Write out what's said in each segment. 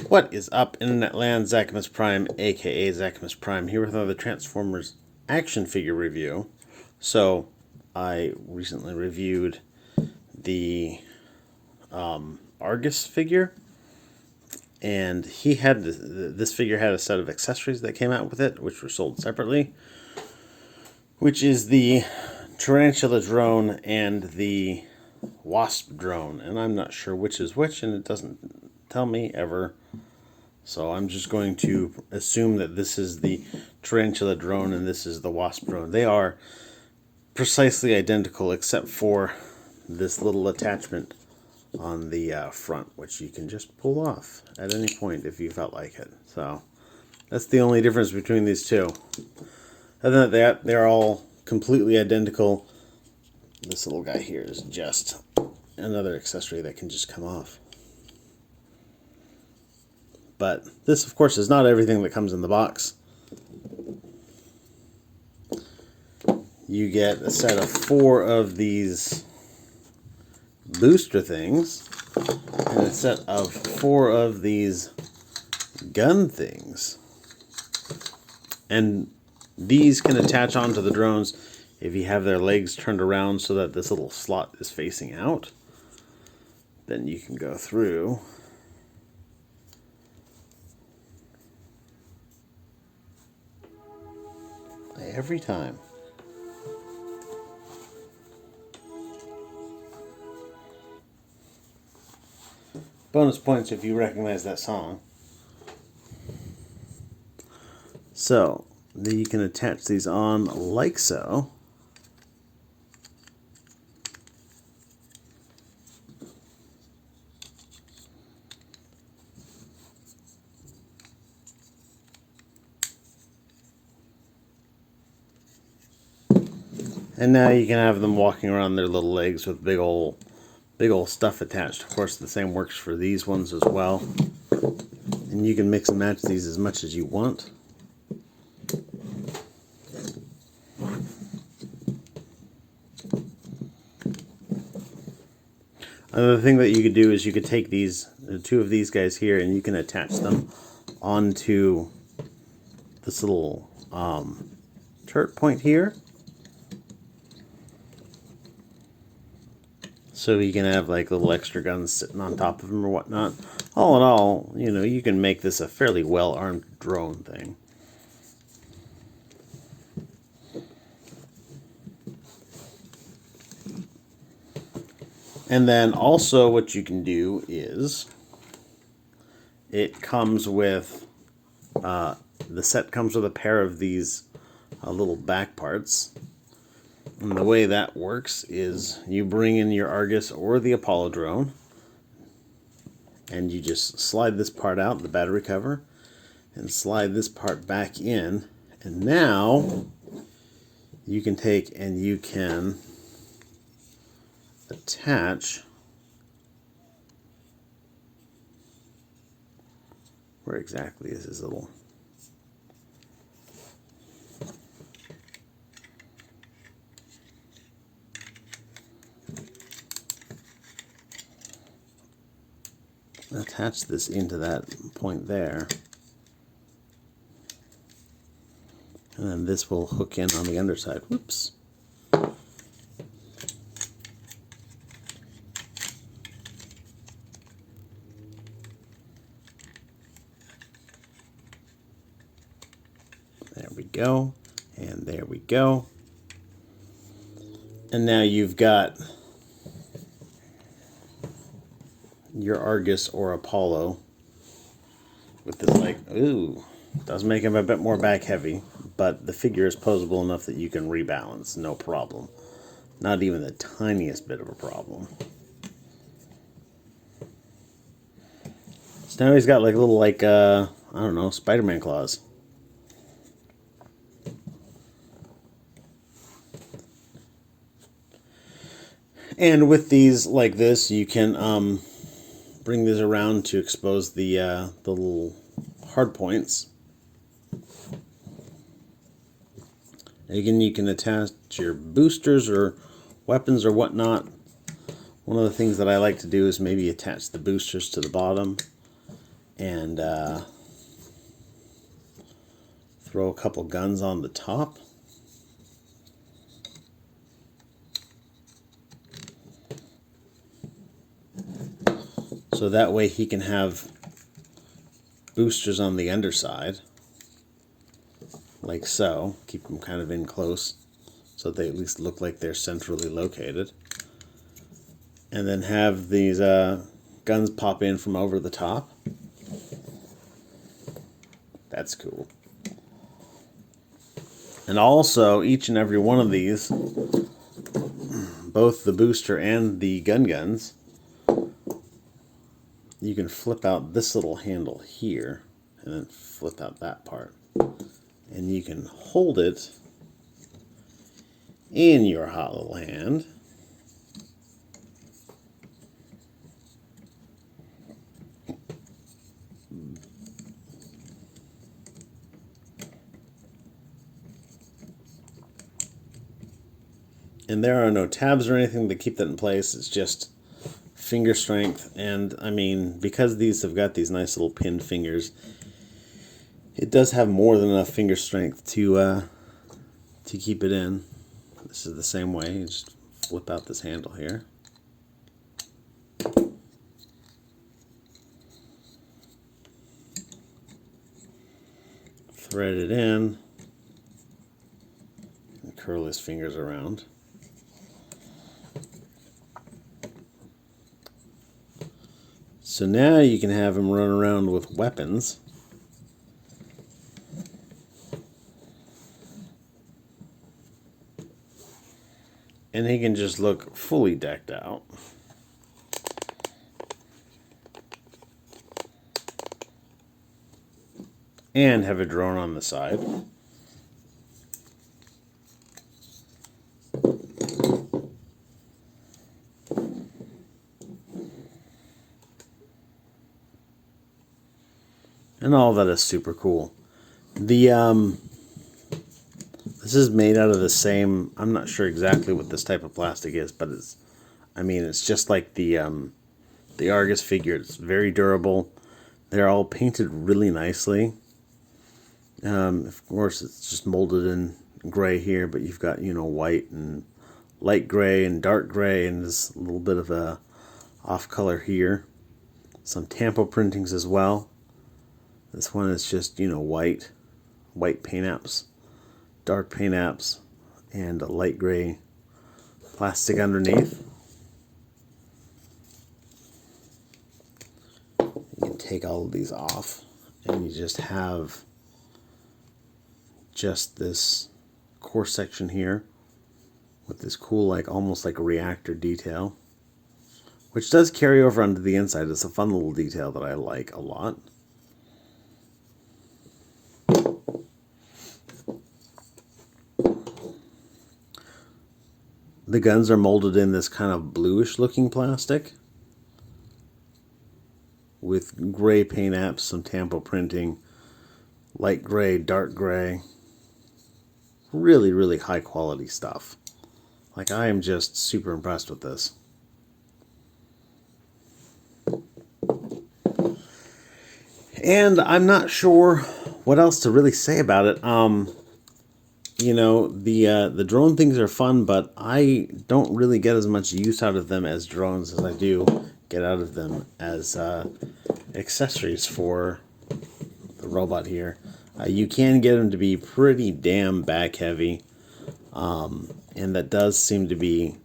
What is up, Internet Land? Zachamus Prime, aka Zachamus Prime, here with another Transformers action figure review. So, I recently reviewed the Argus figure, and he had this figure had a set of accessories that came out with it, which were sold separately, which is the Tarantula drone and the Wasp drone, and I'm not sure which is which, and it doesn't tell me ever. So I'm just going to assume that this is the Tarantula drone and this is the Wasp drone. They are precisely identical except for this little attachment on the front, which you can just pull off at any point if you felt like it. So that's the only difference between these two. Other than that, they're all completely identical. This little guy here is just another accessory that can just come off. But this, of course, is not everything that comes in the box. You get a set of 4 of these booster things and a set of 4 of these gun things. And these can attach onto the drones if you have their legs turned around so that this little slot is facing out. Then you can go through every time. Bonus points if you recognize that song. So, then you can attach these on like so. And now you can have them walking around their little legs with big old stuff attached. Of course, the same works for these ones as well. And you can mix and match these as much as you want. Another thing that you could do is you could take these, 2 of these guys here, and you can attach them onto this little turret point here. So you can have like little extra guns sitting on top of them or whatnot. All in all, you know, you can make this a fairly well-armed drone thing. And then also what you can do is it comes with, the set comes with a pair of these little back parts. And the way that works is you bring in your Argus or the Apollo drone, and you just slide this part out, the battery cover, and slide this part back in. And now you can take and you can attach, where exactly is this little, attach this into that point there, and then this will hook in on the underside. Whoops. There we go, and there we go. And now you've got your Argus or Apollo with this, like, ooh, does make him a bit more back heavy, but the figure is posable enough that you can rebalance, no problem. Not even the tiniest bit of a problem. So now he's got like little, like, I don't know, Spider-Man claws. And with these like this, you can bring these around to expose the little hard points. Again, you can attach your boosters or weapons or whatnot. One of the things that I like to do is maybe attach the boosters to the bottom and throw a couple guns on the top. So that way he can have boosters on the underside, like so. Keep them kind of in close so they at least look like they're centrally located. And then have these guns pop in from over the top. That's cool. And also, each and every one of these, both the booster and the guns, you can flip out this little handle here and then flip out that part. And you can hold it in your hot little hand. And there are no tabs or anything to keep that in place. It's just finger strength. And I mean, because these have got these nice little pinned fingers, it does have more than enough finger strength to keep it in. This is the same way. You just flip out this handle here. Thread it in. And curl his fingers around. So now you can have him run around with weapons. And he can just look fully decked out. And have a drone on the side. And all that is super cool. The this is made out of the same, I'm not sure exactly what this type of plastic is, but it's just like the Argus figure. It's very durable. They're all painted really nicely. Of course, it's just molded in gray here, but you've got, white and light gray and dark gray, and there's a little bit of a off color here. Some tampo printings as well. This one is just, white paint apps, dark paint apps, and a light gray plastic underneath. You can take all of these off, and you just have just this core section here with this cool, almost like a reactor detail, which does carry over onto the inside. It's a fun little detail that I like a lot. The guns are molded in this kind of bluish looking plastic with gray paint apps, some tampo printing, light gray, dark gray. Really, really high quality stuff. I am just super impressed with this. And I'm not sure what else to really say about it. The drone things are fun, but I don't really get as much use out of them as drones as I do get out of them as accessories for the robot here. You can get them to be pretty damn back heavy, and that does seem to be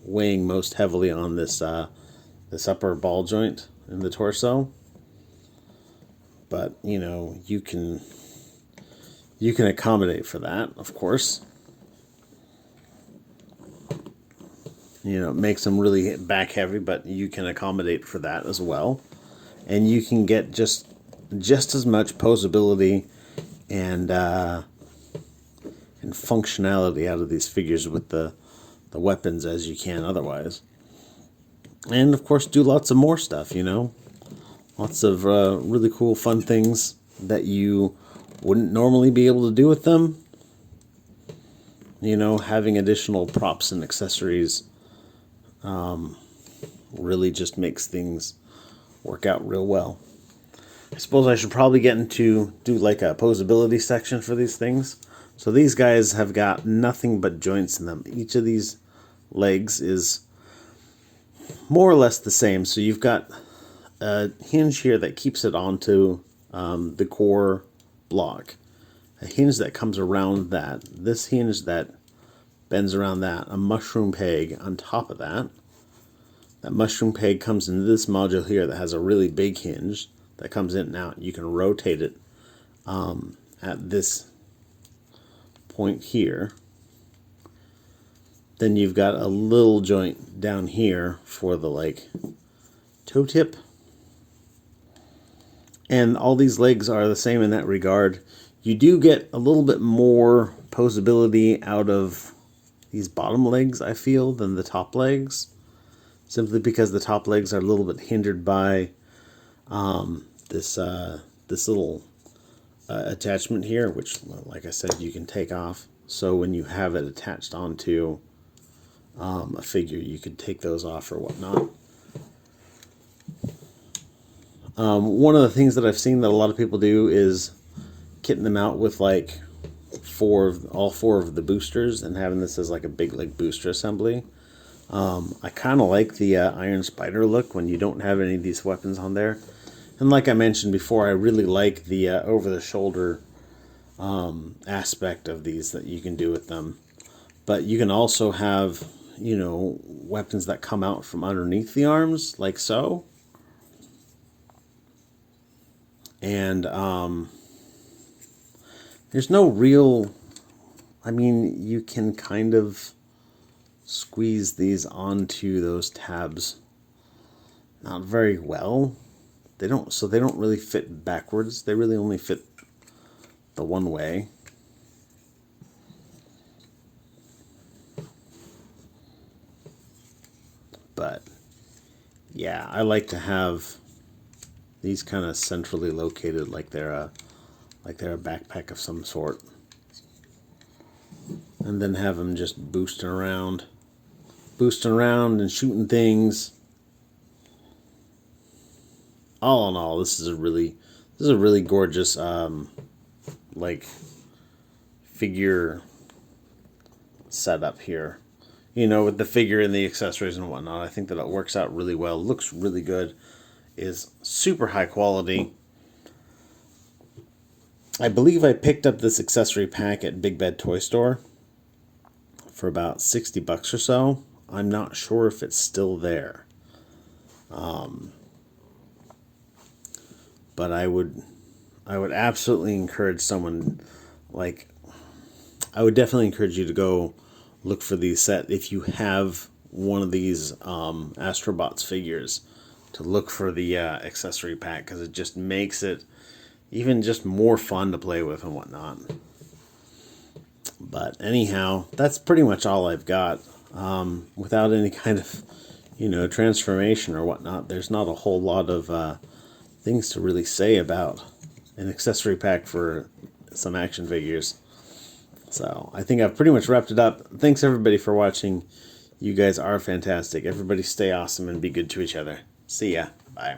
weighing most heavily on this this upper ball joint in the torso. But you can accommodate for that, of course. It makes them really back heavy, but you can accommodate for that as well. And you can get just as much posability and functionality out of these figures with the weapons as you can otherwise. And of course do lots of more stuff, Lots of really cool fun things that you wouldn't normally be able to do with them. Having additional props and accessories really just makes things work out real well. I suppose I should probably get into do like a posability section for these things. So these guys have got nothing but joints in them. Each of these legs is more or less the same. So you've got a hinge here that keeps it onto the core block. A hinge that comes around that. This hinge that bends around that. A mushroom peg on top of that. That mushroom peg comes into this module here that has a really big hinge that comes in and out. You can rotate it at this point here. Then you've got a little joint down here for the like toe tip. And all these legs are the same in that regard. You do get a little bit more posability out of these bottom legs, I feel, than the top legs. Simply because the top legs are a little bit hindered by this little attachment here, which, like I said, you can take off. So when you have it attached onto a figure, you could take those off or whatnot. One of the things that I've seen that a lot of people do is kitting them out with like all four of the boosters and having this as like a big like booster assembly. I kind of like the Iron Spider look when you don't have any of these weapons on there. And like I mentioned before, I really like the over-the-shoulder aspect of these that you can do with them. But you can also have, you know, weapons that come out from underneath the arms, like so. And there's no real... I mean, you can kind of squeeze these onto those tabs. Not very well. They don't really fit backwards. They really only fit the one way. But yeah, I like to have these kind of centrally located, like they're a backpack of some sort, and then have them just boosting around and shooting things. All in all, this is a really gorgeous like figure setup here. You know, with the figure and the accessories and whatnot, I think that it works out really well. Looks really good. Is super high quality. I believe I picked up this accessory pack at Big Bad Toy Store for about $60 or so. I'm not sure if it's still there. But I would absolutely encourage someone, like, I would definitely encourage you to go look for these set if you have one of these Astrobots figures, to look for the accessory pack, because it just makes it even just more fun to play with and whatnot. But anyhow, that's pretty much all I've got. Without any kind of, you know, transformation or whatnot, there's not a whole lot of things to really say about an accessory pack for some action figures. So I think I've pretty much wrapped it up. Thanks everybody for watching. You guys are fantastic. Everybody stay awesome and be good to each other. See ya. Bye.